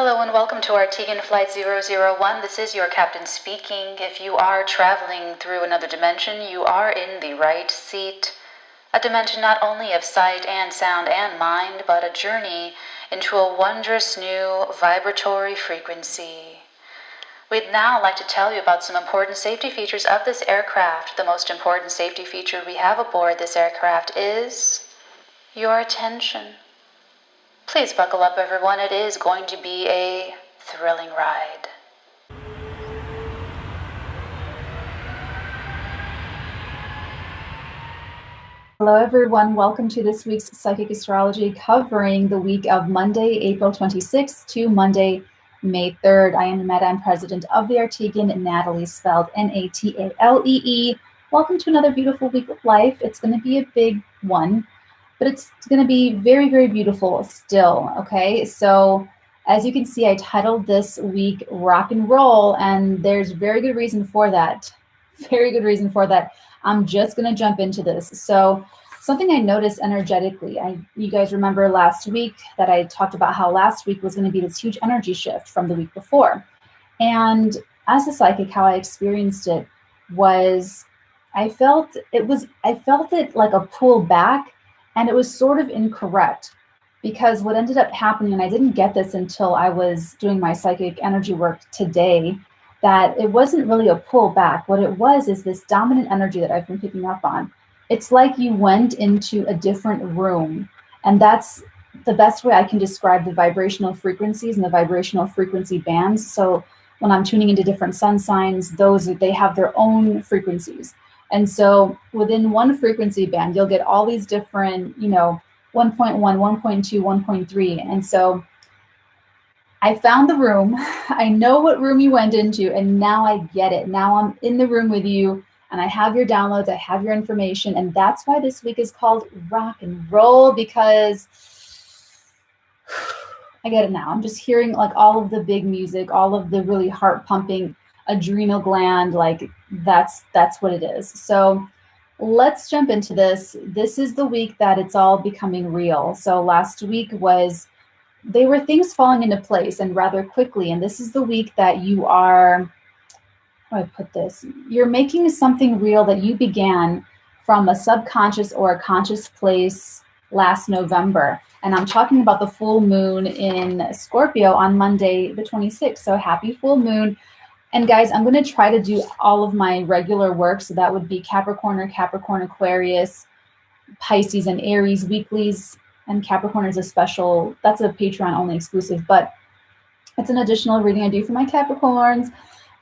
Hello and welcome to Artigan Flight 001. This is your captain speaking. If you are traveling through another dimension, you are in the right seat. A dimension not only of sight and sound and mind, but a journey into a wondrous new vibratory frequency. We'd now like to tell you about some important safety features of this aircraft. The most important safety feature we have aboard this aircraft is your attention. Please buckle up, everyone. It is going to be a thrilling ride. Hello, everyone. Welcome to this week's Psychic Astrology covering the week of Monday, April 26th to Monday, May 3rd. I am Madame President of the Artigan, Natalie, spelled N-A-T-A-L-E-E. Welcome to another beautiful week of life. It's going to be a big one, but it's going to be very, very beautiful still, okay? So as you can see, I titled this week Rock and Roll, and there's very good reason for that. Very good reason for that. I'm just going to jump into this. So something I noticed energetically, you guys remember last week that I talked about how last week was going to be this huge energy shift from the week before. And as a psychic, how I experienced it was I felt it like a pull back. And it was sort of incorrect because what ended up happening, and I didn't get this until I was doing my psychic energy work today, that it wasn't really a pull back. What it was is this dominant energy that I've been picking up on. It's like you went into a different room. And that's the best way I can describe the vibrational frequencies and the vibrational frequency bands. So when I'm tuning into different sun signs, they have their own frequencies. And so within one frequency band, you'll get all these different, 1.1, 1.2, 1.3. And so I found the room. I know what room you went into, and now I get it. Now I'm in the room with you, and I have your downloads, I have your information. And that's why this week is called Rock and Roll, because I get it now. I'm just hearing like all of the big music, all of the really heart pumping adrenal gland, like that's what it is. So let's jump into this. This is the week that it's all becoming real. So last week they were things falling into place and rather quickly. And this is the week that you are, how do I put this? You're making something real that you began from a subconscious or a conscious place last November. And I'm talking about the full moon in Scorpio on Monday, the 26th. So happy full moon. And guys, I'm going to try to do all of my regular work. So that would be Capricorn, Aquarius, Pisces, and Aries weeklies. And Capricorn is a special, that's a Patreon only exclusive, but it's an additional reading I do for my Capricorns.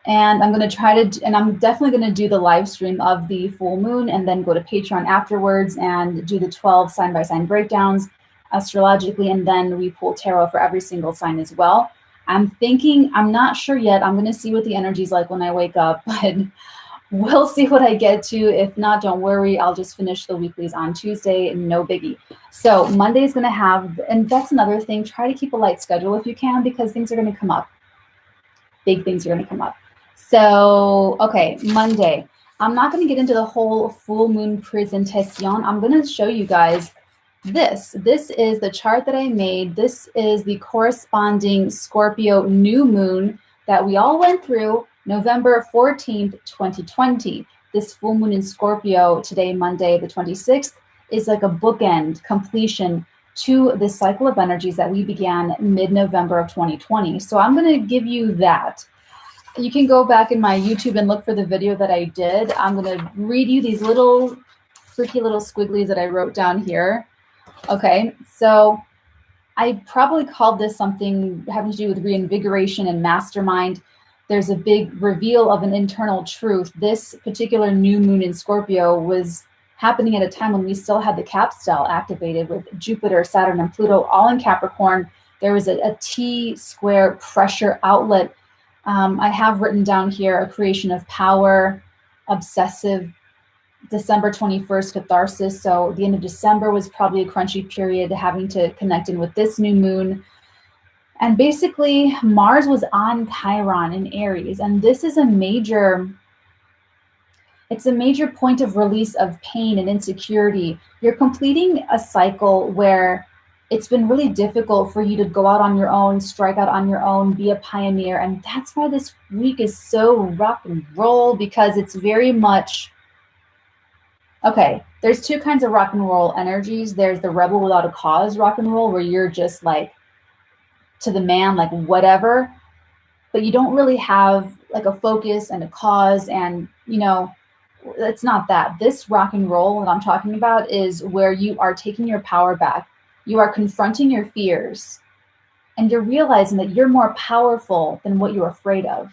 And I'm going to I'm definitely going to do the live stream of the full moon and then go to Patreon afterwards and do the 12 sign by sign breakdowns astrologically. And then we pull tarot for every single sign as well. I'm not sure yet. I'm going to see what the energy is like when I wake up, but we'll see what I get to. If not, don't worry. I'll just finish the weeklies on Tuesday. No biggie. So Monday is going to have, and that's another thing, try to keep a light schedule if you can, because things are going to come up. Big things are going to come up. So, okay, Monday. I'm not going to get into the whole full moon presentation. I'm going to show you guys this. This is the chart that I made. This is the corresponding Scorpio new moon that we all went through November 14th, 2020. This full moon in Scorpio today, Monday, the 26th, is like a bookend completion to the cycle of energies that we began mid-November of 2020. So I'm going to give you that. You can go back in my YouTube and look for the video that I did. I'm going to read you these little freaky little squigglies that I wrote down here. Okay, so I probably called this something having to do with reinvigoration and mastermind. There's a big reveal of an internal truth. This particular new moon in Scorpio was happening at a time when we still had the capstone activated with Jupiter, Saturn, and Pluto all in Capricorn. There was a T-square pressure outlet. I have written down here a creation of power, obsessive, December 21st catharsis. So the end of December was probably a crunchy period, having to connect in with this new moon. And basically Mars was on Chiron in Aries. And this is a major point of release of pain and insecurity. You're completing a cycle where it's been really difficult for you to go out on your own, strike out on your own, be a pioneer. And that's why this week is so rock and roll, because it's very much, okay, there's two kinds of rock and roll energies. There's the rebel without a cause rock and roll, where you're just like to the man, like whatever, but you don't really have like a focus and a cause. And, you know, it's not that. This rock and roll that I'm talking about is where you are taking your power back. You are confronting your fears, and you're realizing that you're more powerful than what you're afraid of.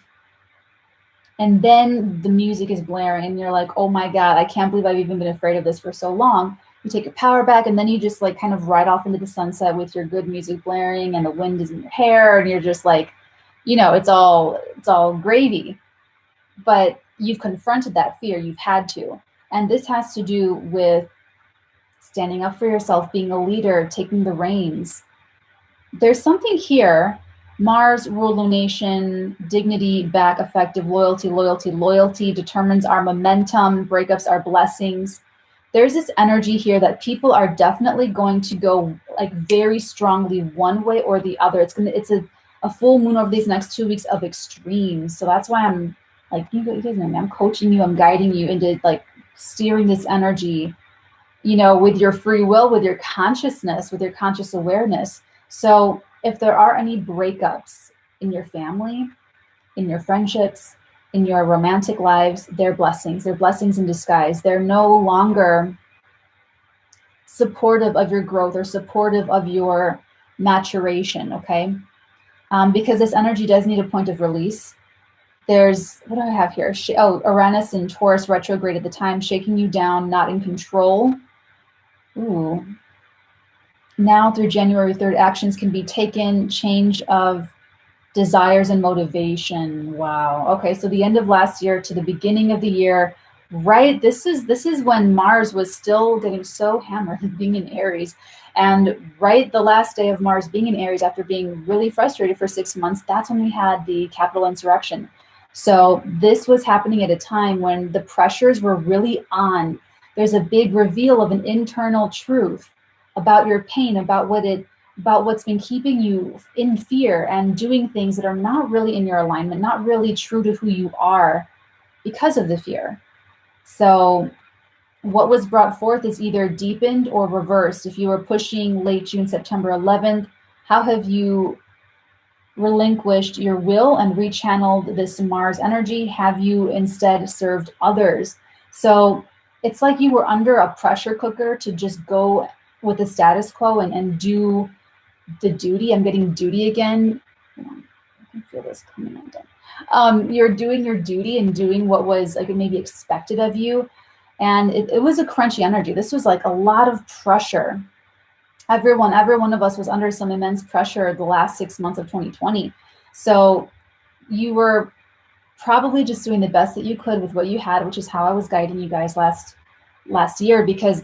And then the music is blaring and you're like, oh my God, I can't believe I've even been afraid of this for so long. You take your power back, and then you just like kind of ride off into the sunset with your good music blaring, and the wind is in your hair, and you're just like, you know, it's all gravy. But you've confronted that fear. You've had to. And this has to do with standing up for yourself, being a leader, taking the reins. There's something here. Mars, rule lunation, dignity, back, effective, loyalty, loyalty, loyalty determines our momentum, breakups are blessings. There's this energy here that people are definitely going to go like very strongly one way or the other. It's a full moon over these next 2 weeks of extremes. So that's why I'm like, you guys know me, I'm coaching you, I'm guiding you into like steering this energy, you know, with your free will, with your consciousness, with your conscious awareness. So if there are any breakups in your family, in your friendships, in your romantic lives, they're blessings. They're blessings in disguise. They're no longer supportive of your growth or supportive of your maturation, okay? Because this energy does need a point of release. There's, what do I have here? Uranus in Taurus retrograde at the time, shaking you down, not in control. Ooh. Now through January 3rd, actions can be taken, change of desires and motivation. Wow. Okay, so the end of last year to the beginning of the year, right? This is when Mars was still getting so hammered being in Aries. And right the last day of Mars being in Aries, after being really frustrated for 6 months, that's when we had the Capitol insurrection. So this was happening at a time when the pressures were really on. There's a big reveal of an internal truth about your pain, about what's been keeping you in fear and doing things that are not really in your alignment, not really true to who you are because of the fear. So what was brought forth is either deepened or reversed. If you were pushing late June, September 11th, how have you relinquished your will and rechanneled this Mars energy? Have you instead served others? So it's like you were under a pressure cooker to just go with the status quo and do the duty. I'm getting duty again. I can feel this coming on. You're doing your duty and doing what was like maybe expected of you. And it was a crunchy energy. This was like a lot of pressure. Every one of us was under some immense pressure the last 6 months of 2020. So you were probably just doing the best that you could with what you had, which is how I was guiding you guys last year, because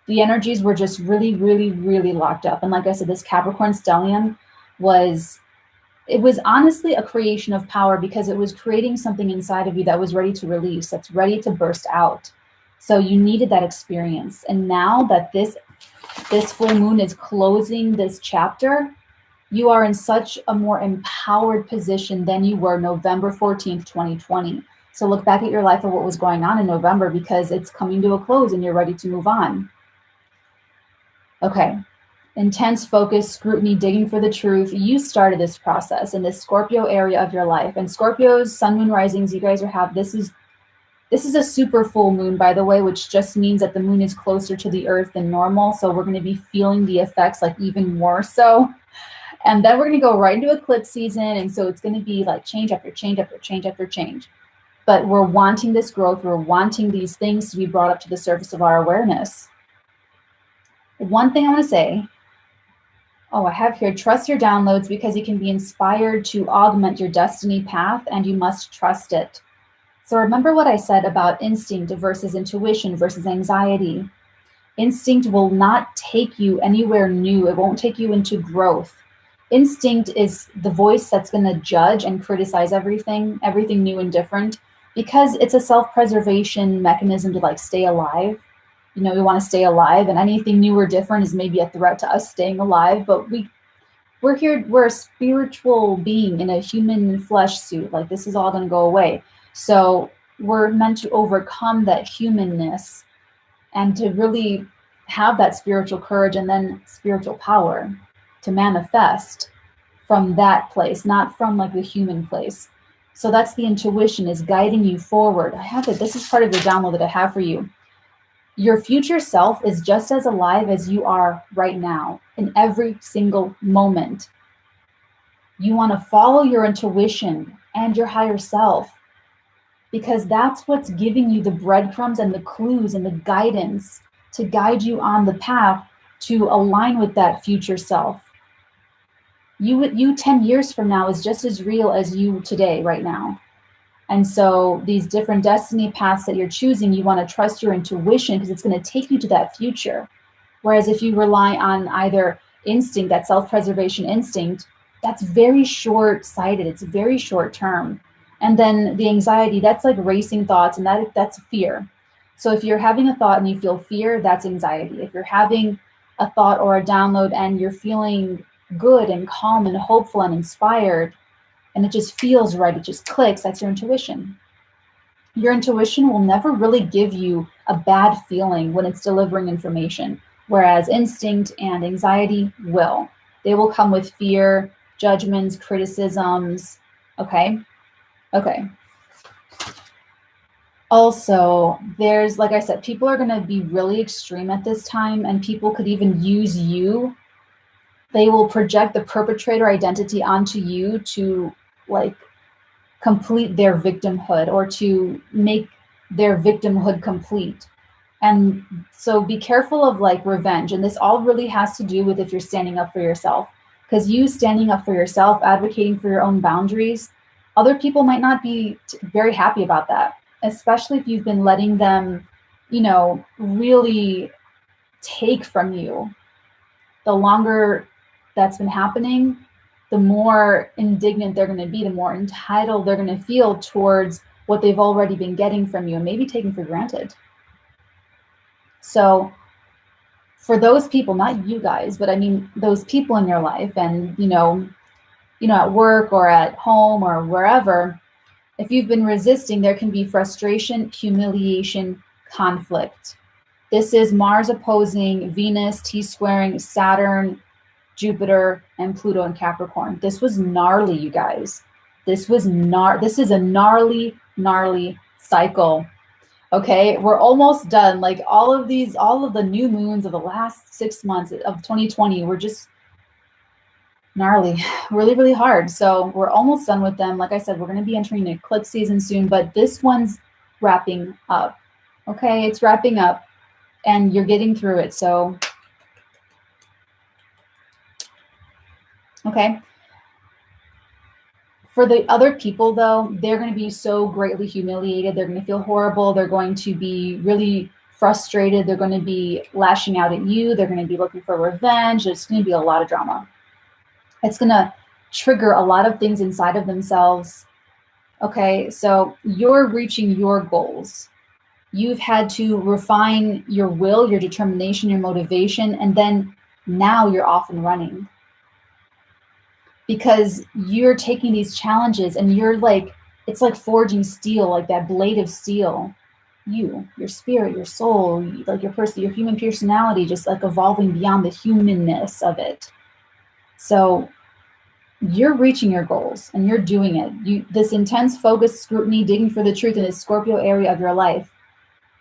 the energies were just really, really, really locked up. And like I said, this Capricorn stellium was honestly a creation of power, because it was creating something inside of you that was ready to release, that's ready to burst out. So you needed that experience. And now that this full moon is closing this chapter, you are in such a more empowered position than you were November 14th, 2020. So look back at your life and what was going on in November, because it's coming to a close and you're ready to move on. Okay. Intense focus, scrutiny, digging for the truth. You started this process in this Scorpio area of your life. And Scorpios, sun, moon, risings, you guys this is a super full moon, by the way, which just means that the moon is closer to the earth than normal. So we're going to be feeling the effects like even more so. And then we're going to go right into eclipse season. And so it's going to be like change after change after change after change. But we're wanting this growth. We're wanting these things to be brought up to the surface of our awareness. One thing I want to say, I have here, trust your downloads, because you can be inspired to augment your destiny path, and you must trust it. So remember what I said about instinct versus intuition versus anxiety. Instinct will not take you anywhere new. It won't take you into growth. Instinct is the voice that's going to judge and criticize everything new and different, because it's a self-preservation mechanism to like stay alive. we want to stay alive, and anything new or different is maybe a threat to us staying alive. But we're here, we're a spiritual being in a human flesh suit. Like, this is all going to go away. So we're meant to overcome that humanness and to really have that spiritual courage and then spiritual power to manifest from that place, not from like the human place. So that's the intuition, is guiding you forward. I have it. This is part of the download that I have for you. Your future self is just as alive as you are right now in every single moment. You want to follow your intuition and your higher self, because that's what's giving you the breadcrumbs and the clues and the guidance to guide you on the path to align with that future self. You 10 years from now is just as real as you today, right now. And so these different destiny paths that you're choosing, you want to trust your intuition, because it's going to take you to that future. Whereas if you rely on either instinct, that self-preservation instinct, that's very short-sighted. It's very short-term. And then the anxiety, that's like racing thoughts, and that's fear. So if you're having a thought and you feel fear, that's anxiety. If you're having a thought or a download and you're feeling good and calm and hopeful and inspired, and it just feels right, it just clicks, that's your intuition. Your intuition will never really give you a bad feeling when it's delivering information, whereas instinct and anxiety will. They will come with fear, judgments, criticisms, okay? Okay. Also, there's, like I said, people are going to be really extreme at this time, and people could even use you. They will project the perpetrator identity onto you to like complete their victimhood, or to make their victimhood complete. And so be careful of like revenge. And this all really has to do with if you're standing up for yourself, because you standing up for yourself, advocating for your own boundaries, other people might not be very happy about that, especially if you've been letting them, really take from you. The longer that's been happening, the more indignant they're going to be, the more entitled they're going to feel towards what they've already been getting from you and maybe taken for granted. So for those people, not you guys, but I mean those people in your life, and at work or at home or wherever, if you've been resisting, there can be frustration, humiliation, conflict. This is Mars opposing Venus, T-squaring Saturn, Jupiter, and Pluto in Capricorn. This was gnarly, you guys. This is a gnarly cycle. Okay, we're almost done. Like all of the new moons of the last 6 months of 2020 were just gnarly, really, really hard. So we're almost done with them. Like I said, we're going to be entering an eclipse season soon, but this one's wrapping up. Okay, it's wrapping up, and you're getting through it. So, okay. For the other people, though, they're going to be so greatly humiliated. They're going to feel horrible. They're going to be really frustrated. They're going to be lashing out at you. They're going to be looking for revenge. It's going to be a lot of drama. It's going to trigger a lot of things inside of themselves. Okay, so you're reaching your goals. You've had to refine your will, your determination, your motivation, and then now you're off and running. Because you're taking these challenges and you're like, it's like forging steel, like that blade of steel. Your spirit, your soul, like your person, your human personality, just like evolving beyond the humanness of it. So you're reaching your goals and you're doing it. This intense focus, scrutiny, digging for the truth in this Scorpio area of your life,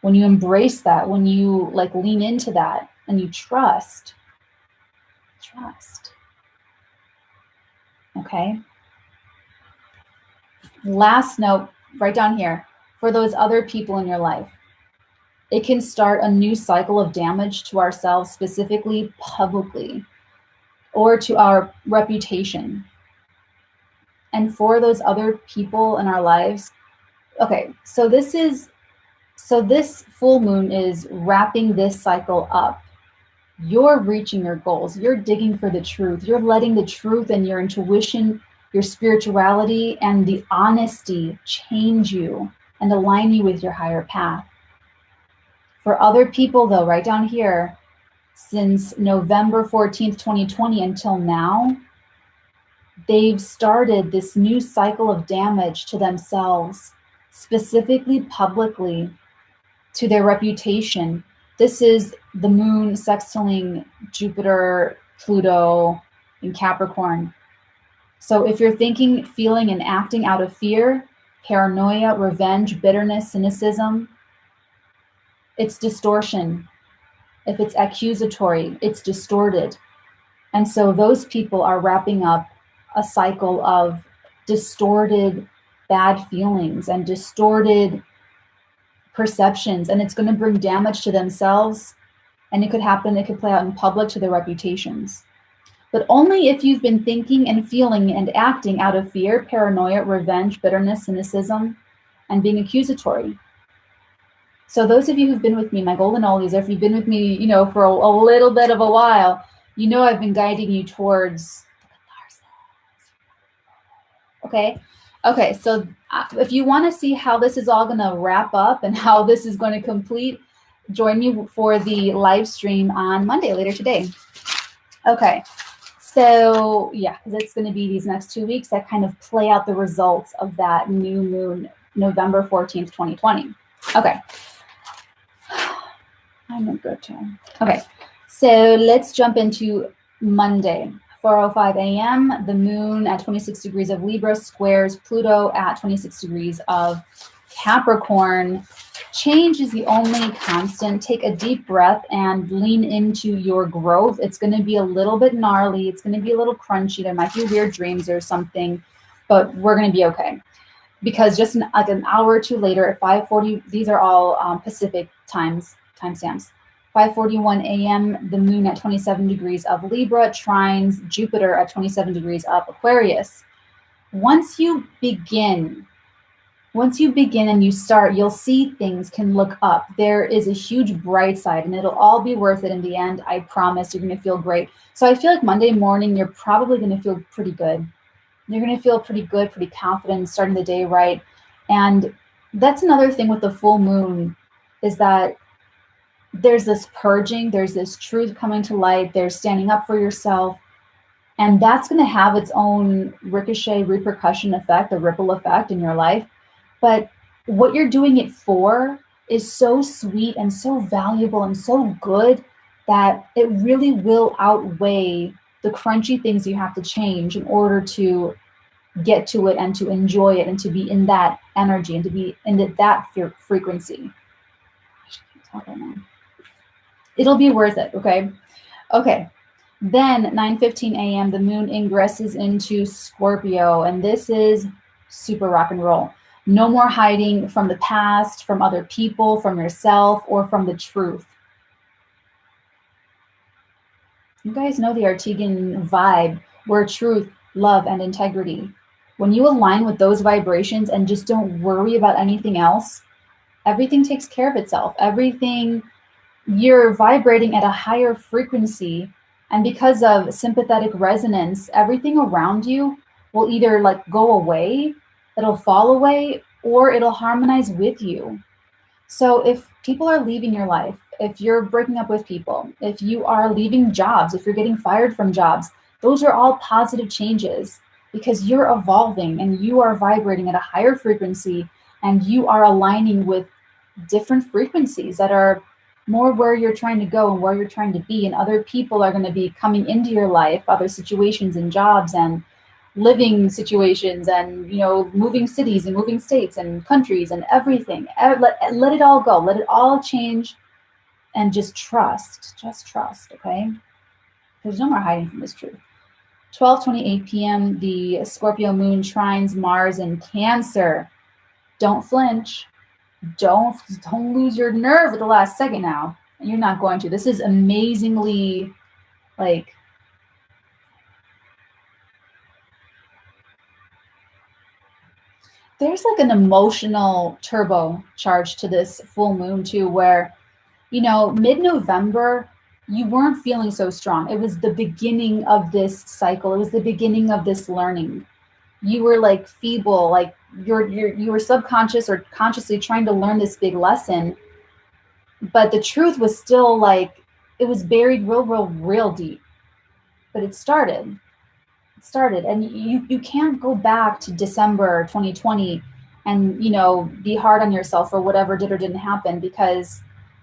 when you embrace that, when you like lean into that and you trust. Okay. Last note, right down here, for those other people in your life, it can start a new cycle of damage to ourselves, specifically publicly, or to our reputation. And for those other people in our lives, okay, so this full moon is wrapping this cycle up. You're reaching your goals. You're digging for the truth. You're letting the truth and your intuition, your spirituality, and the honesty change you and align you with your higher path. For other people, though, right down here, since November 14th, 2020 until now, they've started this new cycle of damage to themselves, specifically publicly, to their reputation. This is the moon sextiling Jupiter, Pluto, and Capricorn. So if you're thinking, feeling, and acting out of fear, paranoia, revenge, bitterness, cynicism, it's distortion. If it's accusatory, it's distorted. And so those people are wrapping up a cycle of distorted bad feelings and distorted perceptions, and it's going to bring damage to themselves, and it could play out in public to their reputations. But only if you've been thinking and feeling and acting out of fear, paranoia, revenge, bitterness, cynicism, and being accusatory. So those of you who've been with me, my golden oldies, or if you've been with me, for a little bit of a while, I've been guiding you towards the catharsis. Okay, so if you want to see how this is all going to wrap up and how this is going to complete, join me for the live stream on Monday, later today. Okay, so yeah, because it's going to be these next 2 weeks that kind of play out the results of that new moon, November 14th, 2020. Okay. I'm a good time. Okay, so let's jump into Monday. 4:05 a.m., the moon at 26 degrees of Libra squares Pluto at 26 degrees of Capricorn. Change is the only constant. Take a deep breath and lean into your growth. It's going to be a little bit gnarly. It's going to be a little crunchy. There might be weird dreams or something, but we're going to be okay. Because just like an hour or two later at 5:40, these are all Pacific timestamps. 5:41 a.m., the moon at 27 degrees of Libra trines Jupiter at 27 degrees of Aquarius. Once you begin and you start, you'll see things can look up. There is a huge bright side, and it'll all be worth it in the end. I promise you're going to feel great. So I feel like Monday morning, you're probably going to feel pretty good. You're going to feel pretty good, pretty confident, starting the day right. And that's another thing with the full moon, is that there's this purging, there's this truth coming to light, there's standing up for yourself, and that's going to have its own ricochet, repercussion effect, a ripple effect in your life. But what you're doing it for is so sweet and so valuable and so good that it really will outweigh the crunchy things you have to change in order to get to it and to enjoy it and to be in that energy and to be in that frequency. I can't talk right now. It'll be worth it, okay? Okay, then 9:15 a.m., the moon ingresses into Scorpio, and this is super rock and roll. No more hiding from the past, from other people, from yourself, or from the truth. You guys know the Artegan vibe, where truth, love, and integrity. When you align with those vibrations and just don't worry about anything else, everything takes care of itself. You're vibrating at a higher frequency, and because of sympathetic resonance, everything around you will either go away, it'll fall away, or it'll harmonize with you. So if people are leaving your life, if you're breaking up with people, if you are leaving jobs, if you're getting fired from jobs, those are all positive changes, because you're evolving and you are vibrating at a higher frequency, and you are aligning with different frequencies that are more where you're trying to go and where you're trying to be. And other people are going to be coming into your life, other situations and jobs and living situations and, moving cities and moving states and countries and everything. Let it all go. Let it all change, and just trust, okay? There's no more hiding from this truth. 12:28 p.m., the Scorpio moon trines Mars in Cancer. Don't flinch. Don't lose your nerve at the last second now. You're not going to. This is amazingly, there's an emotional turbo charge to this full moon too, where, mid-November, you weren't feeling so strong. It was the beginning of this cycle. It was the beginning of this learning. You were feeble, you were subconscious or consciously trying to learn this big lesson. But the truth was still like, it was buried real deep. But it started. And you can't go back to December 2020 and, you know, be hard on yourself for whatever did or didn't happen, because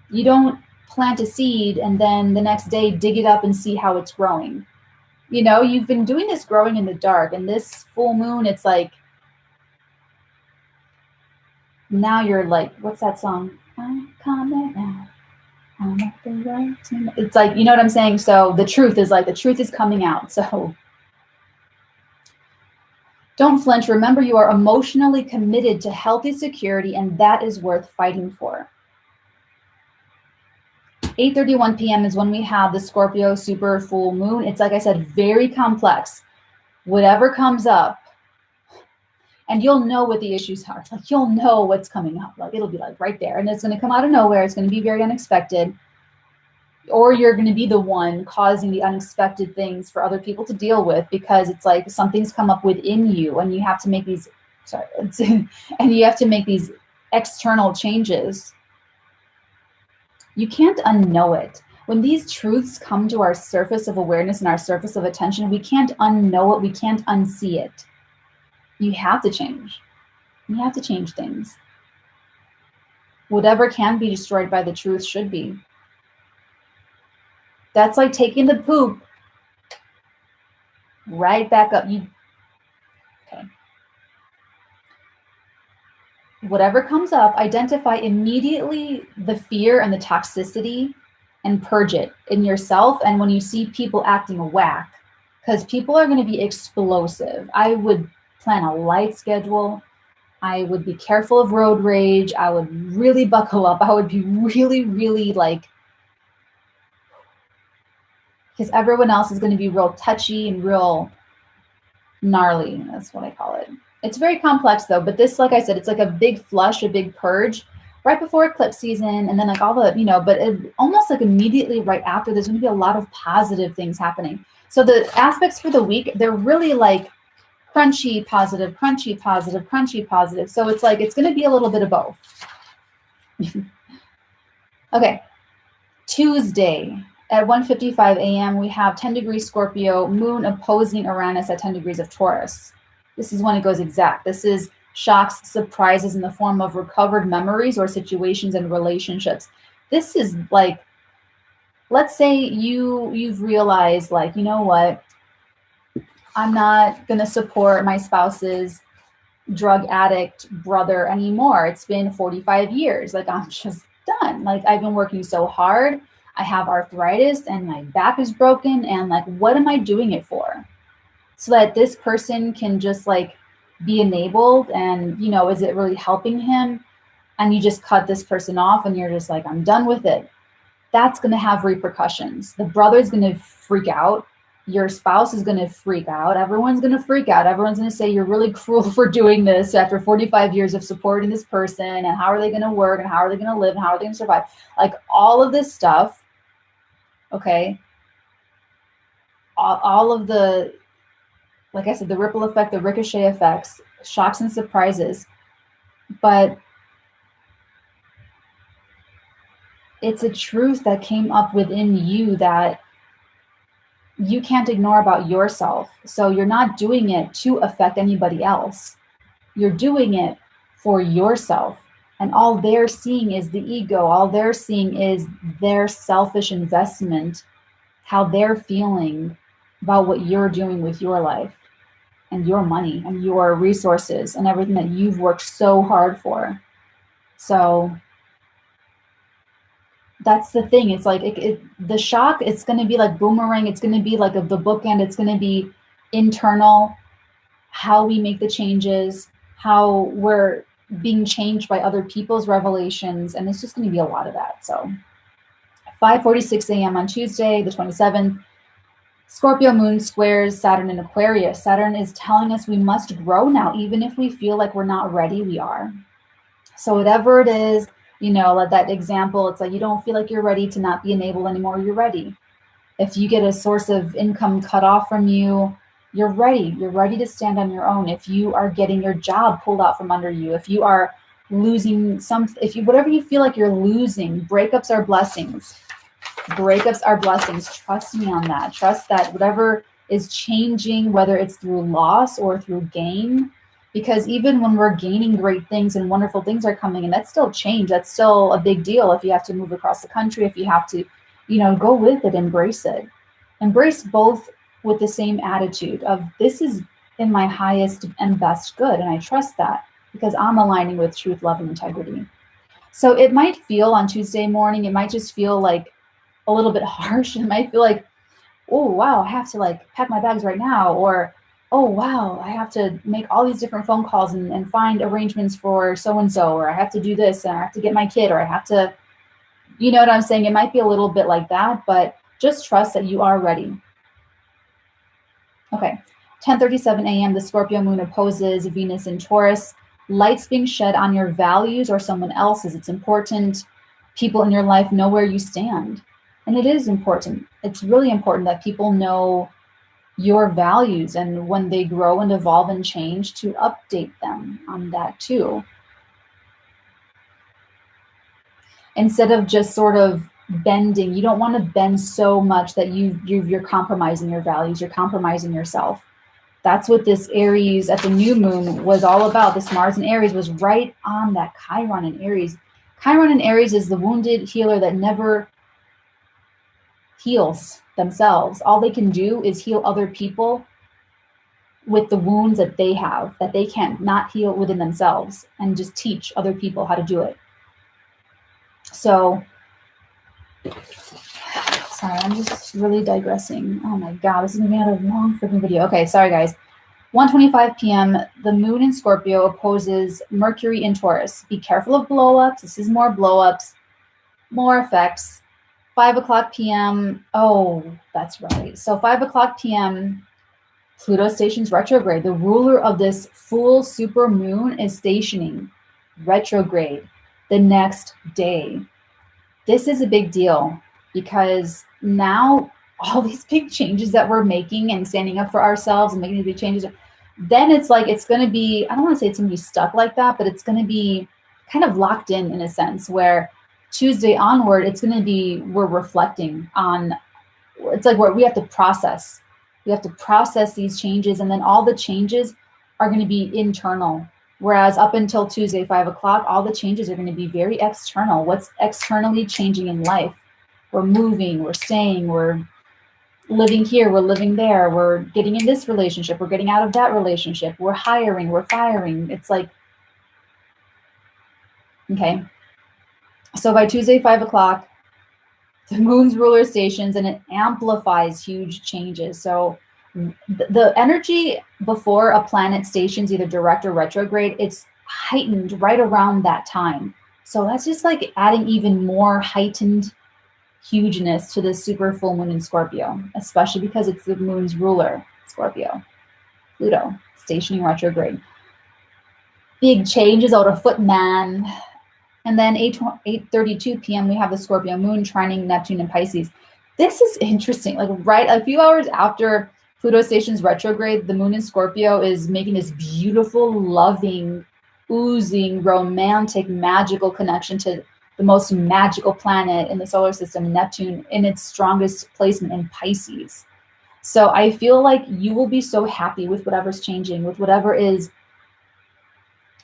you don't plant a seed and then the next day dig it up and see how it's growing. You know, you've been doing this growing in the dark, and this full moon, it's like, now you're like, what's that song? I'm coming out. I'm at the right team. It's like, you know what I'm saying? So the truth is coming out. So don't flinch. Remember, you are emotionally committed to healthy security, and that is worth fighting for. 8:31 p.m. is when we have the Scorpio super full moon. It's, like I said, very complex. Whatever comes up, and you'll know what the issues are. Like, you'll know what's coming up. Like, it'll be like right there, and it's going to come out of nowhere. It's going to be very unexpected. Or you're going to be the one causing the unexpected things for other people to deal with, because it's like something's come up within you, and you have to make these, and you have to make these external changes. You can't unknow it. When these truths come to our surface of awareness and our surface of attention, we can't unknow it. We can't unsee it. You have to change. You have to change things. Whatever can be destroyed by the truth should be. That's like taking the poop right back up. Okay. Whatever comes up, identify immediately the fear and the toxicity and purge it in yourself. And when you see people acting whack, because people are going to be explosive, I would plan a light schedule. I would be careful of road rage. I would really buckle up. I would be really, really like, because everyone else is going to be real touchy and real gnarly. That's what I call it. It's very complex though, but this, like I said, it's like a big flush, a big purge right before eclipse season. And then like all the, you know, but almost like immediately right after, there's going to be a lot of positive things happening. So the aspects for the week, they're really like crunchy, positive, crunchy, positive, crunchy, positive. So it's like, it's going to be a little bit of both. Okay. Tuesday at 1:55 a.m., we have 10 degrees Scorpio, moon opposing Uranus at 10 degrees of Taurus. This is when it goes exact. This is shocks, surprises in the form of recovered memories or situations and relationships. This is like, let's say you've realized, like, you know what? I'm not going to support my spouse's drug addict brother anymore. It's been 45 years. Like, I'm just done. Like, I've been working so hard. I have arthritis and my back is broken. And like, what am I doing it for? So that this person can just like be enabled, and, you know, is it really helping him? And you just cut this person off and you're just like, I'm done with it. That's going to have repercussions. The brother's going to freak out. Your spouse is going to freak out. Everyone's going to freak out. Everyone's going to say, you're really cruel for doing this after 45 years of supporting this person. And how are they going to work? And how are they going to live? And how are they going to survive? Like, all of this stuff. Okay. All of the, like I said, the ripple effect, the ricochet effects, shocks and surprises. But it's a truth that came up within you that you can't ignore about yourself. So you're not doing it to affect anybody else. You're doing it for yourself. And all they're seeing is the ego. All they're seeing is their selfish investment, how they're feeling about what you're doing with your life and your money and your resources and everything that you've worked so hard for. So that's the thing. It's like the shock, it's going to be like boomerang. It's going to be like the bookend. It's going to be internal, how we make the changes, how we're being changed by other people's revelations. And it's just going to be a lot of that. So 5:46 a.m. on Tuesday, the 27th, Scorpio moon squares Saturn in Aquarius. Saturn is telling us we must grow now. Even if we feel like we're not ready, we are. So whatever it is, you know, like that example, it's like you don't feel like you're ready to not be enabled anymore, you're ready. If you get a source of income cut off from you, you're ready. You're ready to stand on your own. If you are getting your job pulled out from under you, if you are losing whatever you feel like you're losing. Breakups are blessings. Breakups are blessings. Trust me on that. Trust that whatever is changing, whether it's through loss or through gain, because even when we're gaining great things and wonderful things are coming in, that's still change. That's still a big deal. If you have to move across the country, if you have to, go with it, embrace it. Embrace both with the same attitude of, this is in my highest and best good. And I trust that because I'm aligning with truth, love, and integrity. So it might feel on Tuesday morning, it might just feel like a little bit harsh. It might feel like, oh, wow, I have to like pack my bags right now. Or, oh, wow, I have to make all these different phone calls and find arrangements for so-and-so, or I have to do this, and I have to get my kid, or I have to, you know what I'm saying? It might be a little bit like that, but just trust that you are ready. Okay, 10:37 a.m., the Scorpio moon opposes Venus in Taurus. Light's being shed on your values or someone else's. It's important. People in your life know where you stand. And it is important. It's really important that people know your values, and when they grow and evolve and change, to update them on that too. Instead of just sort of bending, you don't want to bend so much that you're compromising your values, you're compromising yourself. That's what this Aries at the new moon was all about. This Mars in Aries was right on that Chiron in Aries. Chiron in Aries is the wounded healer that never heals themselves. All they can do is heal other people with the wounds that they have, that they can't not heal within themselves, and just teach other people how to do it. So, sorry, I'm just really digressing. Oh my God, this is gonna be another long freaking video. Okay, sorry guys. 1:25 p.m., the moon in Scorpio opposes Mercury in Taurus. Be careful of blow-ups. This is more blow-ups, more effects. 5 o'clock p.m. Oh, that's right. So 5 o'clock p.m., Pluto stations retrograde. The ruler of this full super moon is stationing retrograde the next day. This is a big deal because now all these big changes that we're making and standing up for ourselves and making these big changes, then it's like it's going to be, I don't want to say it's going to be stuck like that, but it's going to be kind of locked in a sense, where Tuesday onward, it's going to be, we're reflecting on, it's like we have to process. We have to process these changes, and then all the changes are going to be internal. Whereas up until Tuesday, 5 o'clock, all the changes are going to be very external. What's externally changing in life? We're moving, we're staying, we're living here, we're living there, we're getting in this relationship, we're getting out of that relationship, we're hiring, we're firing. It's like, okay. So by Tuesday, 5 o'clock, the moon's ruler stations, and it amplifies huge changes. So the energy before a planet stations either direct or retrograde, it's heightened right around that time. So that's just like adding even more heightened hugeness to this super full moon in Scorpio, especially because it's the moon's ruler, Scorpio, Pluto, stationing retrograde. Big changes out of foot, man. And then 8:32 p.m., we have the Scorpio moon trining Neptune and Pisces. This is interesting. Like right a few hours after Pluto stations retrograde, the moon in Scorpio is making this beautiful, loving, oozing, romantic, magical connection to the most magical planet in the solar system, Neptune, in its strongest placement in Pisces. So I feel like you will be so happy with whatever's changing, with whatever is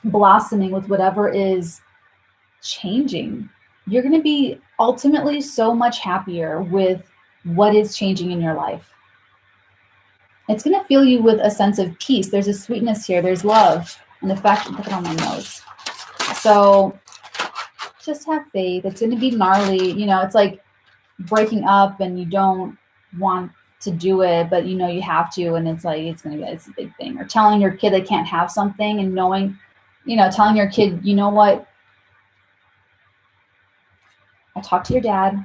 blossoming, with whatever is changing. You're going to be ultimately so much happier with what is changing in your life. It's going to fill you with a sense of peace. There's a sweetness here. There's love. And the fact, look at all my notes. So just have faith. It's going to be gnarly. You know, it's like breaking up and you don't want to do it, but you know you have to. And it's like, it's a big thing. Or telling your kid they can't have something, and knowing, you know, telling your kid, you know what? I talked to your dad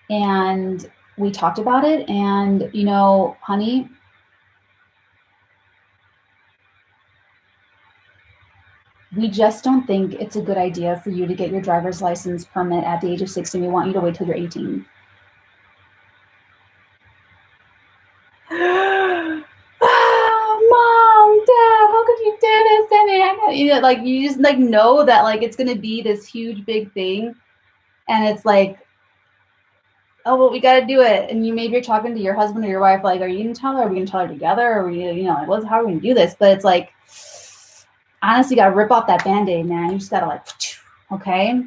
and we talked about it, and, you know, honey, we just don't think it's a good idea for you to get your driver's license permit at the age of 16. We want you to wait till you're 18. Mom, Dad, how could you do this to me? You know, like you just like know that like it's gonna be this huge big thing, and it's like, oh well, we got to do it. And you maybe you're talking to your husband or your wife, like, are you gonna tell her? Are we gonna tell her together? Or are we, you know, like, how are we gonna do this? But it's like, honestly, you gotta rip off that band-aid, man. You just gotta like, okay.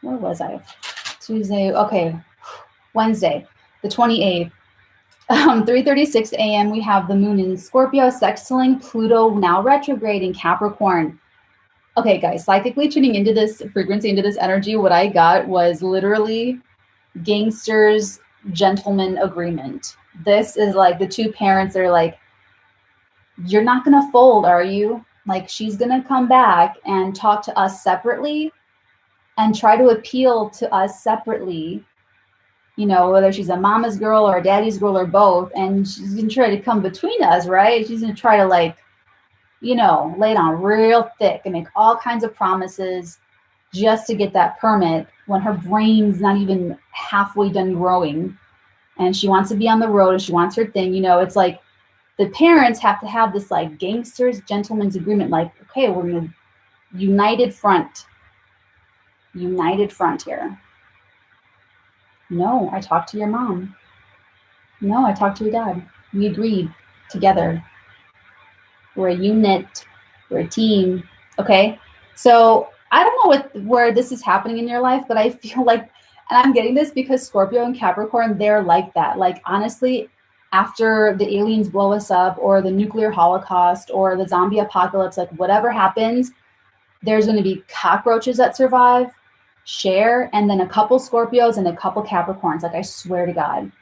Where was I? Tuesday. Okay, Wednesday, the 28th. 3:36 a.m. we have the moon in Scorpio sextiling Pluto, now retrograde in Capricorn. Okay, guys, psychically tuning into this frequency, into this energy, what I got was literally gangsters, gentleman agreement. This is like the two parents are like, you're not going to fold, are you? Like, she's going to come back and talk to us separately and try to appeal to us separately, you know, whether she's a mama's girl or a daddy's girl or both. And she's going to try to come between us, right? She's going to try to, like, you know, lay it on real thick and make all kinds of promises just to get that permit when her brain's not even halfway done growing. And she wants to be on the road and she wants her thing. You know, it's like the parents have to have this like gangsters, gentleman's agreement. Like, okay, we're going to united front here. No, I talked to your mom. No, I talked to your dad. We agreed together. We're a unit. We're a team. Okay. So I don't know where this is happening in your life, but I feel like, and I'm getting this because Scorpio and Capricorn, they're like that. Like, honestly, after the aliens blow us up or the nuclear holocaust or the zombie apocalypse, like whatever happens, there's going to be cockroaches that survive, share, and then a couple Scorpios and a couple Capricorns. Like, I swear to God,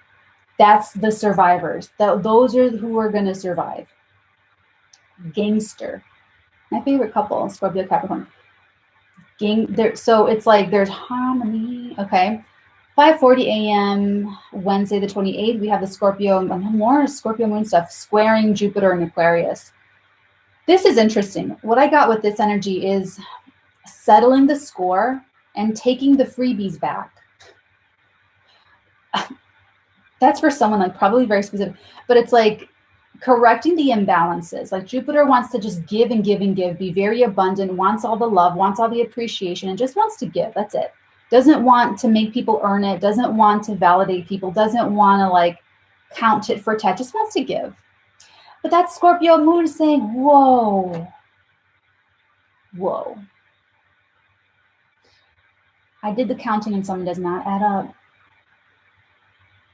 that's the survivors. Those are who are going to survive. Gangster. My favorite couple, Scorpio, Capricorn. So it's like there's harmony. Okay. 5:40 a.m. Wednesday the 28th, we have the Scorpio, more Scorpio moon stuff, squaring Jupiter and Aquarius. This is interesting. What I got with this energy is settling the score and taking the freebies back. That's for someone like probably very specific, but it's like correcting the imbalances. Like Jupiter wants to just give and give and give, be very abundant, wants all the love, wants all the appreciation, and just wants to give. That's it. Doesn't want to make people earn it, doesn't want to validate people, doesn't want to like count tit for tat, just wants to give. But that Scorpio moon is saying, whoa, whoa. I did the counting and something does not add up.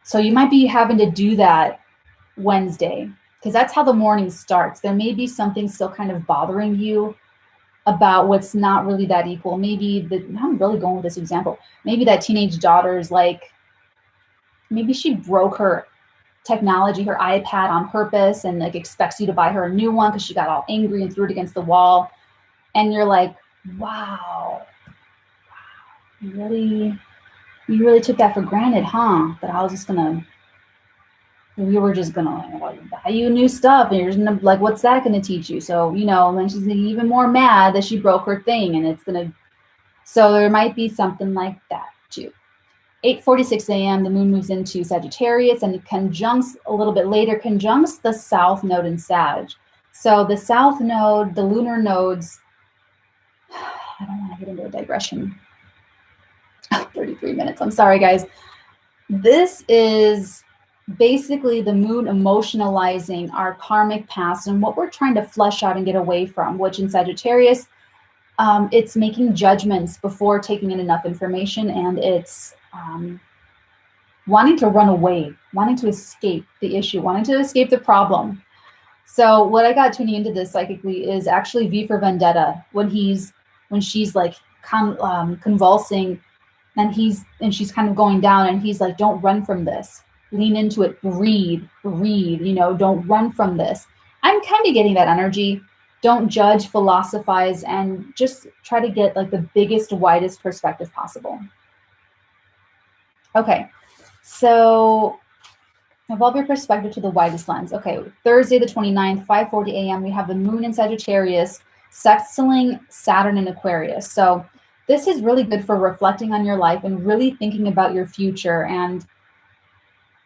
So you might be having to do that Wednesday, because that's how the morning starts. There may be something still kind of bothering you about what's not really that equal. Maybe I'm really going with this example. Maybe that teenage daughter's like, maybe she broke her technology, her iPad on purpose, and like expects you to buy her a new one because she got all angry and threw it against the wall. And you're like, wow, you really took that for granted, huh? That I was just gonna, we were just gonna like, buy you new stuff, and you're just gonna, like, what's that gonna teach you? So, you know, and then she's even more mad that she broke her thing, and it's gonna, so there might be something like that too. 8:46 a.m. the moon moves into Sagittarius and it conjuncts a little bit later, conjuncts the south node in Sag. So the south node, the lunar nodes, I don't want to get into a digression. 33 minutes. I'm sorry, guys. This is basically the moon emotionalizing our karmic past and what we're trying to flesh out and get away from, which in Sagittarius, it's making judgments before taking in enough information, and it's wanting to run away, wanting to escape the issue, wanting to escape the problem. So what I got tuning into this psychically is actually V for Vendetta, when she's like convulsing, and she's kind of going down, and he's like, don't run from this, lean into it, breathe, you know, don't run from this. I'm kind of getting that energy. Don't judge, philosophize, and just try to get like the biggest, widest perspective possible. Okay, so evolve your perspective to the widest lens. Okay, Thursday the 29th, 5:40 a.m. we have the moon in Sagittarius sextiling Saturn in Aquarius. So this is really good for reflecting on your life and really thinking about your future. And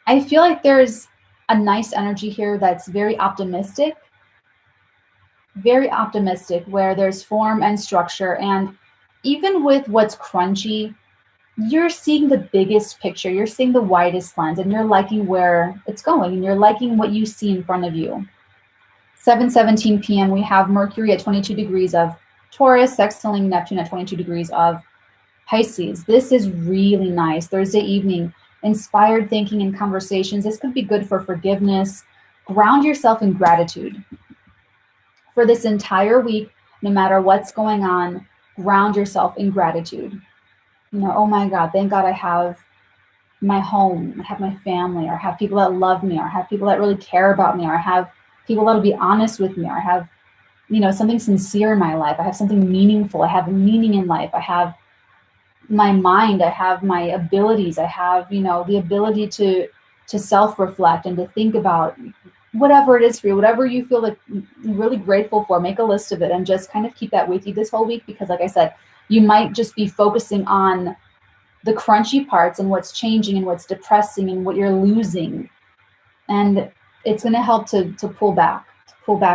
I feel like there's a nice energy here that's very optimistic. very optimistic, where there's form and structure. And even with what's crunchy, you're seeing the biggest picture, you're seeing the widest lens, and you're liking where it's going, and you're liking what you see in front of you. 7:17 p.m. we have Mercury at 22 degrees of Taurus, sextiling Neptune at 22 degrees of Pisces. This is really nice. Thursday evening, inspired thinking and conversations. This could be good for forgiveness. Ground yourself in gratitude. For this entire week, no matter what's going on, ground yourself in gratitude. Oh my God, thank God I have my home, I have my family, or I have people that love me, or I have people that really care about me, or I have people that'll be honest with me, or I have, something sincere in my life. I have something meaningful. I have meaning in life. I have my mind. I have my abilities. I have, the ability to self-reflect and to think about whatever it is for you, whatever you feel like really grateful for. Make a list of it and just kind of keep that with you this whole week, because like I said, you might just be focusing on the crunchy parts and what's changing and what's depressing and what you're losing. And it's going to help to pull back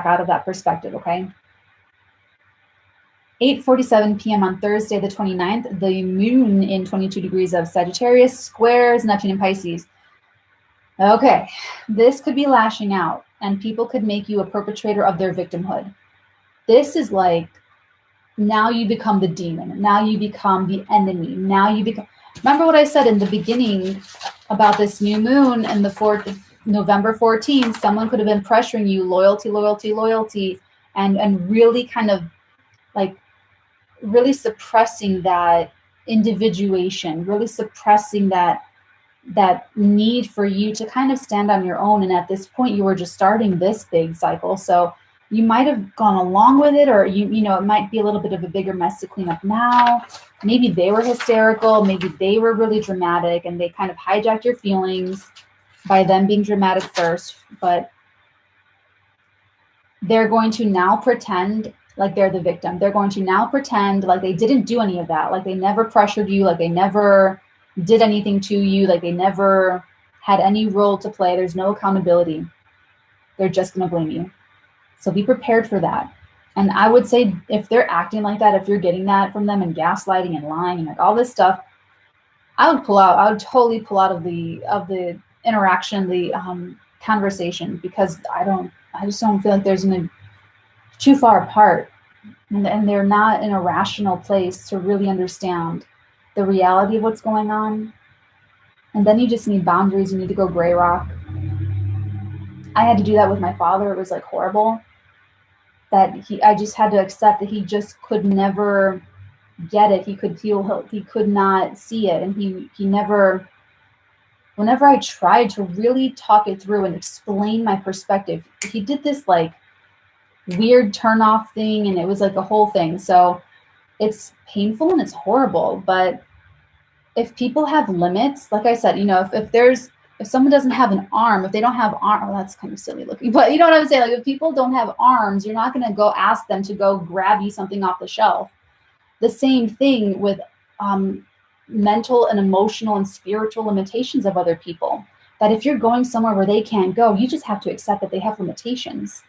out of that perspective, okay? 8:47 p.m. on Thursday, the 29th, the moon in 22 degrees of Sagittarius squares Neptune in Pisces. Okay, this could be lashing out, and people could make you a perpetrator of their victimhood. This is like, now you become the demon. Now you become the enemy. Now you become, remember what I said in the beginning about this new moon and the 4th, November 14th, someone could have been pressuring you, loyalty, and really kind of like really suppressing that individuation, really suppressing that need for you to kind of stand on your own. And at this point, you were just starting this big cycle. So you might have gone along with it, or it might be a little bit of a bigger mess to clean up now. Maybe they were hysterical, maybe they were really dramatic, and they kind of hijacked your feelings by them being dramatic first. But they're going to now pretend like they're the victim. They're going to now pretend like they didn't do any of that, like they never pressured you, like they never did anything to you, like they never had any role to play. There's no accountability. They're just going to blame you. So be prepared for that. And I would say, if they're acting like that, if you're getting that from them and gaslighting and lying and like all this stuff, I would pull out. I would totally pull out of the interaction, the conversation, because I just don't feel like there's too far apart, and they're not in a rational place to really understand the reality of what's going on. And then you just need boundaries. You need to go gray rock. I had to do that with my father. It was like horrible. I just had to accept that he just could never get it. He could not see it. And he never, whenever I tried to really talk it through and explain my perspective, he did this like weird turn off thing, and it was like a whole thing. So it's painful and it's horrible. But if people have limits, like I said, if someone doesn't have an arm, if they don't have arm, well, that's kind of silly looking, but you know what I'm saying? Like, if people don't have arms, you're not going to go ask them to go grab you something off the shelf. The same thing with mental and emotional and spiritual limitations of other people. That if you're going somewhere where they can't go, you just have to accept that they have limitations,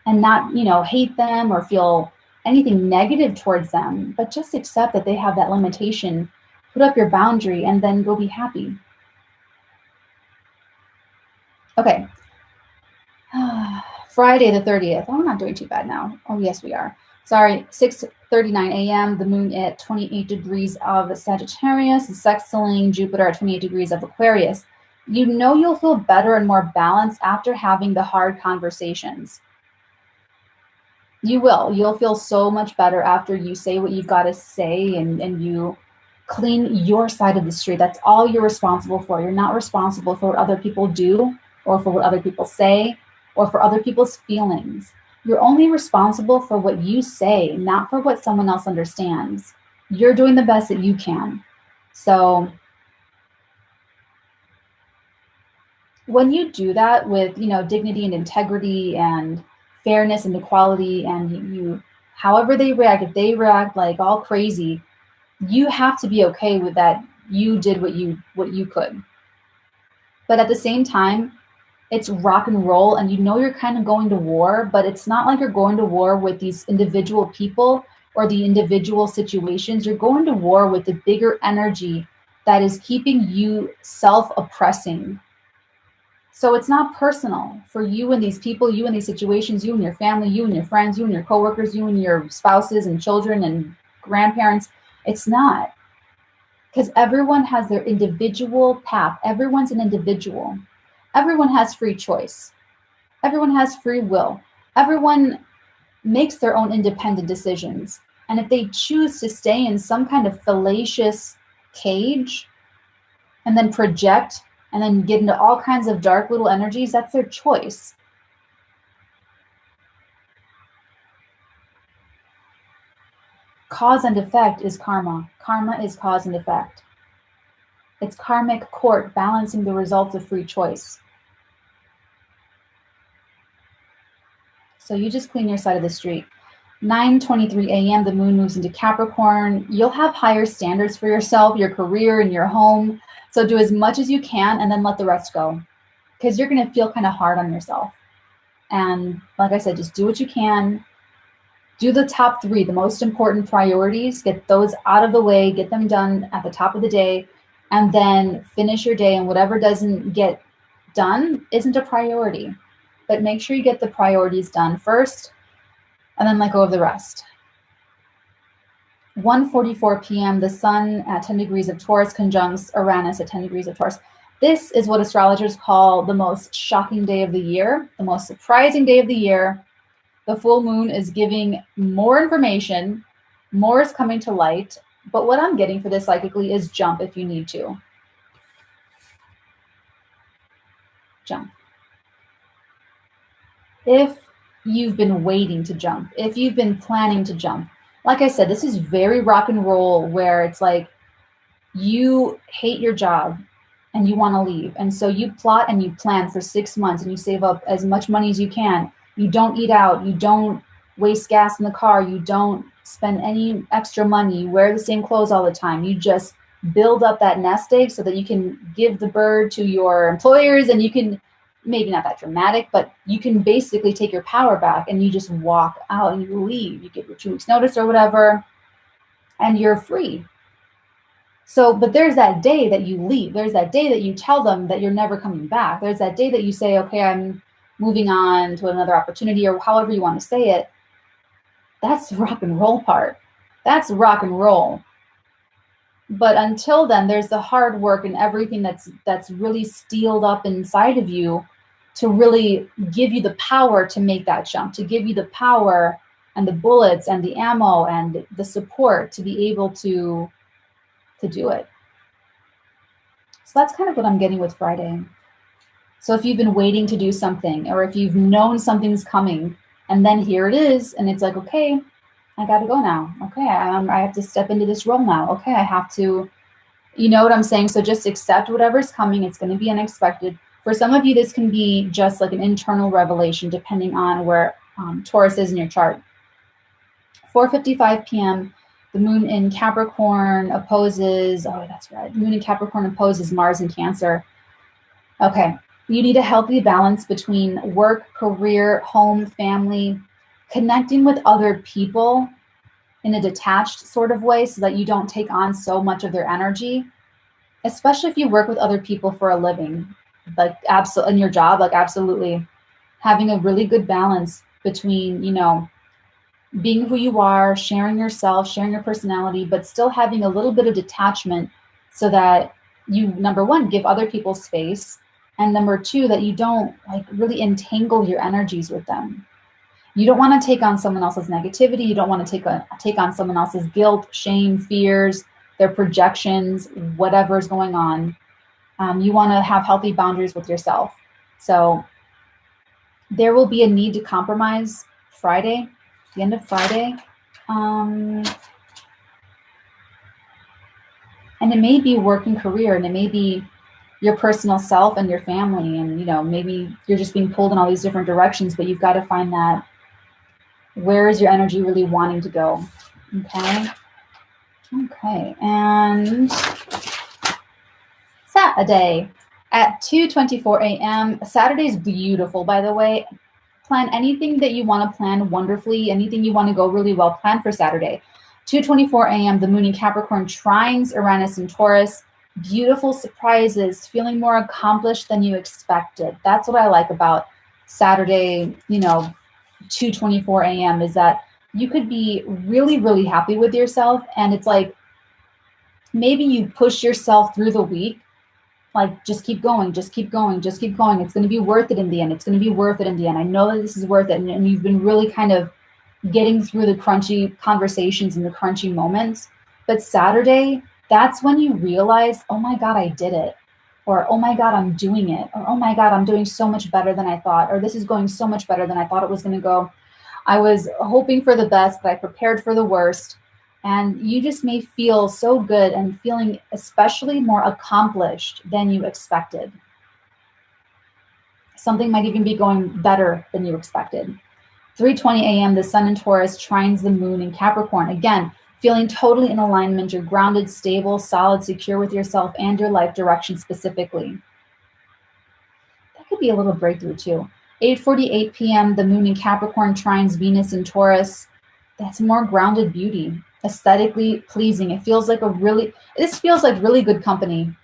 and not, hate them or feel anything negative towards them, but just accept that they have that limitation. Put up your boundary and then go be happy. Okay. Friday the 30th. Oh, we're not doing too bad now. Oh, yes, we are. Sorry, 6:39 a.m. The moon at 28 degrees of Sagittarius is sextiling Jupiter at 28 degrees of Aquarius. You'll feel better and more balanced after having the hard conversations. You will. You'll feel so much better after you say what you've got to say, and you clean your side of the street. That's all you're responsible for. You're not responsible for what other people do, or for what other people say, or for other people's feelings. You're only responsible for what you say, not for what someone else understands. You're doing the best that you can. So when you do that with, dignity and integrity and fairness and equality, and you however they react, if they react like all crazy, you have to be okay with that. You did what you could. But at the same time, It's rock and roll, and you know you're kind of going to war, but it's not like you're going to war with these individual people or the individual situations. You're going to war with the bigger energy that is keeping you self-oppressing. So it's not personal for you and these people, you and these situations, you and your family, you and your friends, you and your coworkers, you and your spouses and children and grandparents. It's not, because everyone has their individual path. Everyone's an individual. Everyone has free choice. Everyone has free will. Everyone makes their own independent decisions. And if they choose to stay in some kind of fallacious cage and then project and then get into all kinds of dark little energies, that's their choice. Cause and effect is karma. Karma is cause and effect. It's karmic court balancing the results of free choice. So you just clean your side of the street. 9:23 a.m., the moon moves into Capricorn. You'll have higher standards for yourself, your career, and your home. So do as much as you can and then let the rest go, because you're going to feel kind of hard on yourself. And like I said, just do what you can. Do the top 3, the most important priorities. Get those out of the way. Get them done at the top of the day. And then finish your day. And whatever doesn't get done isn't a priority. But make sure you get the priorities done first and then let go of the rest. 1:44 p.m., the sun at 10 degrees of Taurus conjuncts Uranus at 10 degrees of Taurus. This is what astrologers call the most shocking day of the year, the most surprising day of the year. The full moon is giving more information, more is coming to light. But what I'm getting for this psychically is jump if you need to. Jump. If you've been waiting to jump, if you've been planning to jump, like I said, this is very rock and roll, where it's like you hate your job and you want to leave. And so you plot and you plan for 6 months and you save up as much money as you can. You don't eat out. You don't waste gas in the car. You don't spend any extra money. You wear the same clothes all the time. You just build up that nest egg so that you can give the bird to your employers, and you can, maybe not that dramatic, but you can basically take your power back and you just walk out and you leave. You give your 2 weeks notice or whatever, and you're free. So, but there's that day that you leave. There's that day that you tell them that you're never coming back. There's that day that you say, okay, I'm moving on to another opportunity, or however you want to say it. That's the rock and roll part. That's rock and roll. But until then, there's the hard work and everything that's really steeled up inside of you to really give you the power to make that jump, to give you the power and the bullets and the ammo and the support to be able to do it. So that's kind of what I'm getting with Friday. So if you've been waiting to do something, or if you've known something's coming, and then here it is, and it's like, okay, I got to go now. Okay, I have to step into this role now. Okay, I have to, you know what I'm saying? So just accept whatever's coming. It's going to be unexpected. For some of you, this can be just like an internal revelation, depending on where Taurus is in your chart. 4:55 p.m., the moon in Capricorn opposes, oh, that's right, the moon in Capricorn opposes Mars in Cancer. Okay, you need a healthy balance between work, career, home, family, connecting with other people in a detached sort of way so that you don't take on so much of their energy, especially if you work with other people for a living, like in your job, like absolutely having a really good balance between, you know, being who you are, sharing yourself, sharing your personality, but still having a little bit of detachment so that you, number one, give other people space, and number two, that you don't like really entangle your energies with them. You don't want to take on someone else's negativity. You don't want to take on someone else's guilt, shame, fears, their projections, whatever's going on. You want to have healthy boundaries with yourself. So there will be a need to compromise Friday, the end of Friday. And it may be work and career, and it may be your personal self and your family. And, you know, maybe you're just being pulled in all these different directions, but you've got to find that, where is your energy really wanting to go? Okay. Okay. And Saturday. At 2:24 a.m., Saturday is beautiful, by the way. Plan anything that you want to plan wonderfully, anything you want to go really well, plan for Saturday. 2:24 a.m., the moon in Capricorn trines Uranus and Taurus. Beautiful surprises, feeling more accomplished than you expected. That's what I like about Saturday, 2:24 a.m. is that you could be really, really happy with yourself. And it's like maybe you push yourself through the week, like just keep going, just keep going, just keep going. It's going to be worth it in the end. It's going to be worth it in the end. I know that this is worth it. And you've been really kind of getting through the crunchy conversations and the crunchy moments. But Saturday, that's when you realize, oh my God, I did it. Or, oh my God, I'm doing it. Or, oh my God, I'm doing so much better than I thought. Or this is going so much better than I thought it was going to go. I was hoping for the best, but I prepared for the worst. And you just may feel so good and feeling especially more accomplished than you expected. Something might even be going better than you expected. 3:20 a.m., the sun in Taurus trines the moon in Capricorn. Again, feeling totally in alignment. You're grounded, stable, solid, secure with yourself and your life direction specifically. That could be a little breakthrough too. 8:48 p.m., the moon in Capricorn trines Venus in Taurus. That's more grounded beauty, aesthetically pleasing. This feels like really good company.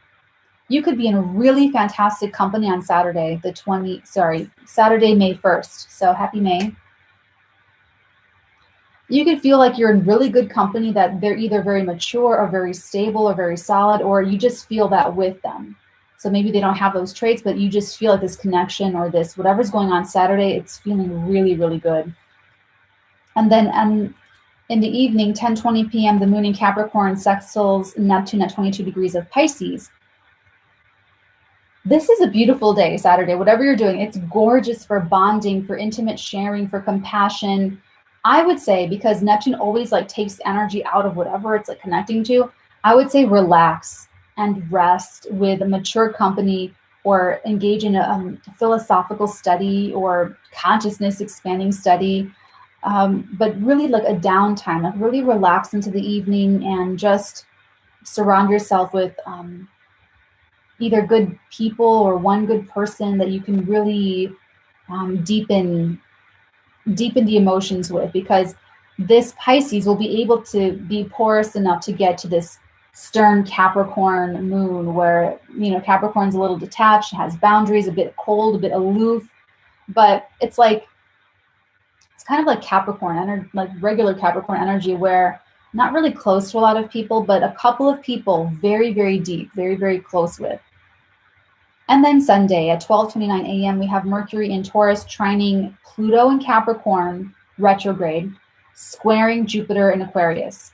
You could be in a really fantastic company on Saturday, Saturday, May 1st. So happy May. You could feel like you're in really good company, that they're either very mature or very stable or very solid, or you just feel that with them. So maybe they don't have those traits, but you just feel like this connection or this, whatever's going on Saturday, it's feeling really, really good. And then in the evening, 10:20 p.m., the moon in Capricorn sextiles Neptune at 22 degrees of Pisces. This is a beautiful day, Saturday, whatever you're doing. It's gorgeous for bonding, for intimate sharing, for compassion. I would say, because Neptune always like takes energy out of whatever it's like connecting to, I would say relax and rest with a mature company, or engage in a philosophical study or consciousness expanding study. But really like a downtime, like really relax into the evening and just surround yourself with either good people or one good person that you can really deepen the emotions with, because this Pisces will be able to be porous enough to get to this stern Capricorn moon, where Capricorn's a little detached, has boundaries, a bit cold, a bit aloof, but it's kind of like Capricorn, like regular Capricorn energy, where not really close to a lot of people, but a couple of people very, very deep, very, very close with. And then Sunday at 12:29 a.m., we have Mercury in Taurus trining Pluto in Capricorn retrograde, squaring Jupiter in Aquarius.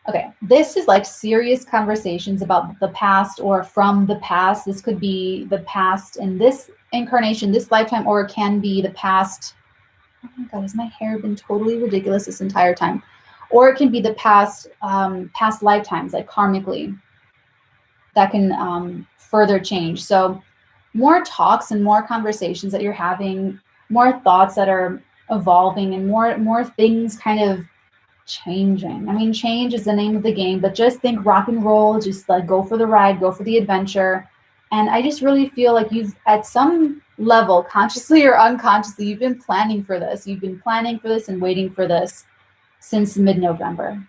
Okay, this is like serious conversations about the past or from the past. This could be the past in this incarnation, this lifetime, or it can be the past. Oh my God, has my hair been totally ridiculous this entire time? Or it can be the past lifetimes, like karmically, that can further change. So more talks and more conversations that you're having, more thoughts that are evolving, and more things kind of changing. I mean, change is the name of the game, but just think rock and roll, just like go for the ride, go for the adventure. And I just really feel like you've, at some level, consciously or unconsciously, you've been planning for this. You've been planning for this and waiting for this since mid-November.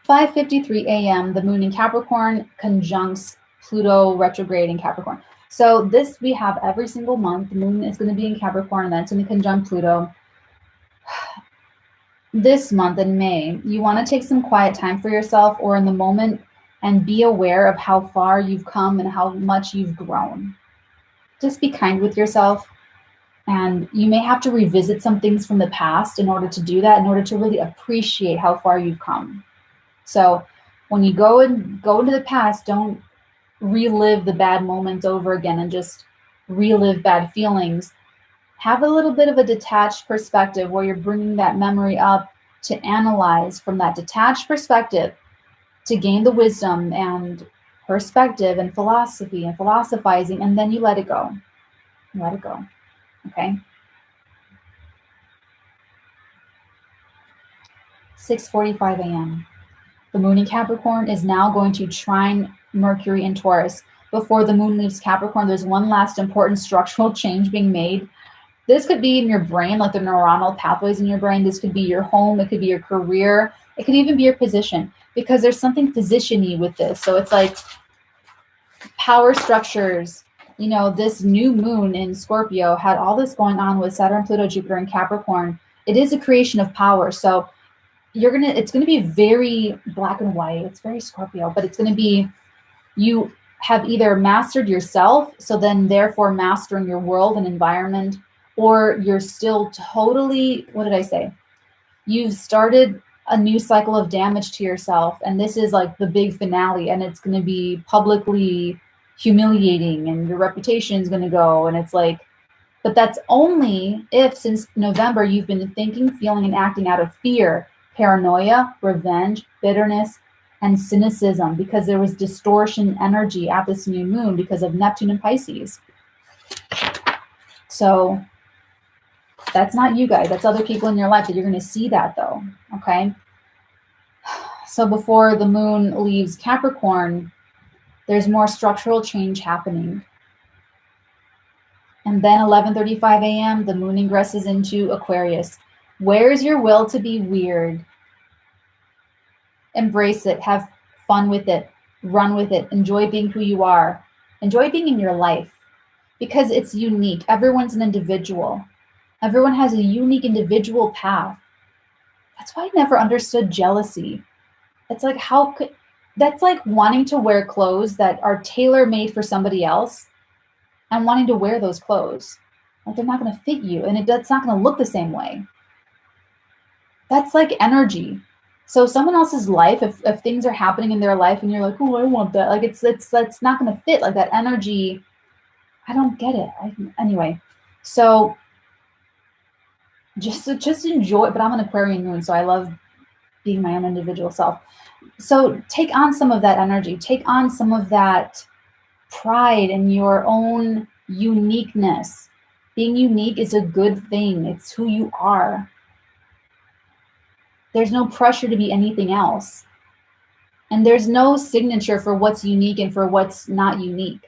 5:53 a.m., the moon in Capricorn conjuncts Pluto retrograde in Capricorn. So this we have every single month. The moon is going to be in Capricorn, and then it's going to conjunct Pluto. This month in May, you want to take some quiet time for yourself or in the moment, and be aware of how far you've come and how much you've grown. Just be kind with yourself. And you may have to revisit some things from the past in order to do that, in order to really appreciate how far you've come. So when you go into the past, don't relive the bad moments over again and just relive bad feelings. Have a little bit of a detached perspective where you're bringing that memory up to analyze from that detached perspective, to gain the wisdom and perspective and philosophy and philosophizing, and then you let it go. Let it go. Okay. 6:45 a.m. the moon in Capricorn, is now going to trine Mercury in Taurus. Before the moon leaves Capricorn, there's one last important structural change being made. This could be in your brain, like the neuronal pathways in your brain. This could be your home. It could be your career. It could even be your position, because there's something position-y with this. So it's like power structures. You know, this new moon in Scorpio had all this going on with Saturn, Pluto, Jupiter, and Capricorn. It is a creation of power. So it's going to be very black and white. It's very Scorpio, but it's going to be, you have either mastered yourself, so then therefore mastering your world and environment, or you're still totally, what did I say? You've started a new cycle of damage to yourself, and this is like the big finale, and it's going to be publicly humiliating, and your reputation is going to go, and it's like, but that's only if since November you've been thinking, feeling, and acting out of fear, paranoia, revenge, bitterness, and cynicism, because there was distortion energy at this new moon because of Neptune and Pisces. So that's not you guys. That's other people in your life that you're going to see that, though. Okay. So before the moon leaves Capricorn, there's more structural change happening. And then 11:35 a.m., the moon ingresses into Aquarius. Where's your will to be weird? Embrace it. Have fun with it. Run with it. Enjoy being who you are. Enjoy being in your life, because it's unique. Everyone's an individual. Everyone has a unique individual path. That's why I never understood jealousy. It's like, that's like wanting to wear clothes that are tailor-made for somebody else and wanting to wear those clothes. Like, they're not going to fit you, and that's not going to look the same way. That's like energy. So someone else's life, if things are happening in their life and you're like, oh, I want that, like that's not going to fit. Like, that energy, I don't get it. Anyway, so just enjoy. But I'm an Aquarian moon, so I love being my own individual self. So take on some of that energy. Take on some of that pride in your own uniqueness. Being unique is a good thing. It's who you are. There's no pressure to be anything else. And there's no signature for what's unique and for what's not unique.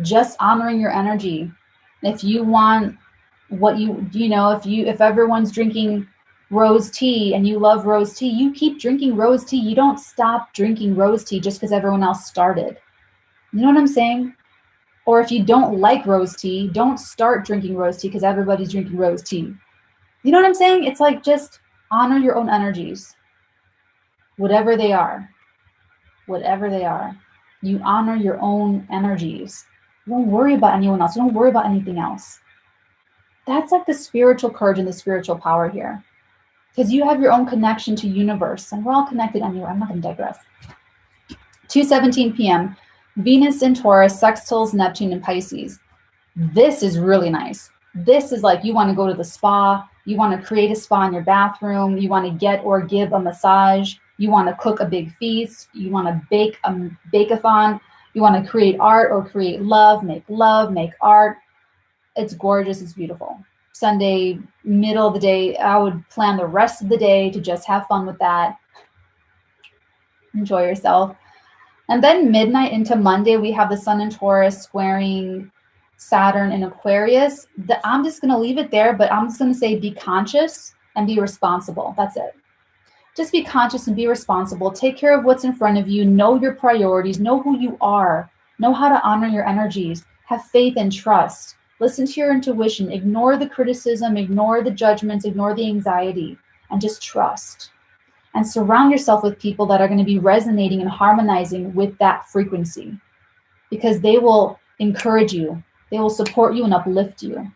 Just honoring your energy. If you want what if everyone's drinking rose tea and you love rose tea, you keep drinking rose tea. You don't stop drinking rose tea just because everyone else started. You know what I'm saying? Or if you don't like rose tea, don't start drinking rose tea because everybody's drinking rose tea. You know what I'm saying? It's like, just honor your own energies. Whatever they are. Whatever they are. You honor your own energies. Don't worry about anyone else. Don't worry about anything else. That's like the spiritual courage and the spiritual power here. Because you have your own connection to universe, and we're all connected anyway. I'm not going to digress. 2:17 p.m. Venus in Taurus sextiles Neptune in Pisces. This is really nice. This is like, you want to go to the spa. You want to create a spa in your bathroom. You want to get or give a massage. You want to cook a big feast. You want to bake a bake-a-thon. You want to create art or create love, make art. It's gorgeous. It's beautiful. Sunday, middle of the day, I would plan the rest of the day to just have fun with that. Enjoy yourself. And then midnight into Monday, we have the sun in Taurus squaring Saturn in Aquarius. I'm just going to leave it there, but I'm just going to say be conscious and be responsible. That's it. Just be conscious and be responsible. Take care of what's in front of you. Know your priorities. Know who you are. Know how to honor your energies. Have faith and trust. Listen to your intuition. Ignore the criticism. Ignore the judgments. Ignore the anxiety. And just trust. And surround yourself with people that are going to be resonating and harmonizing with that frequency. Because they will encourage you. They will support you and uplift you.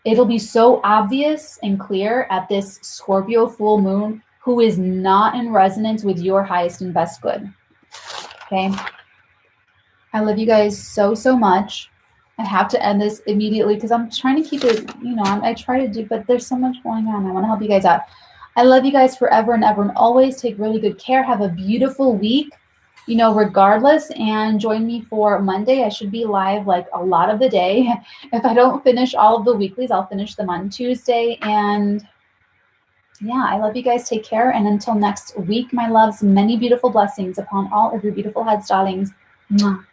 It'll be so obvious and clear at this Scorpio full moon who is not in resonance with your highest and best good. Okay? I love you guys so, so much. I have to end this immediately because I'm trying to keep it, I try to do, but there's so much going on. I want to help you guys out. I love you guys forever and ever, and always take really good care. Have a beautiful week, regardless, and join me for Monday. I should be live like a lot of the day. If I don't finish all of the weeklies, I'll finish them on Tuesday. And Yeah, I love you guys. Take care. And until next week, my loves, many beautiful blessings upon all of your beautiful heads, darlings. Mwah.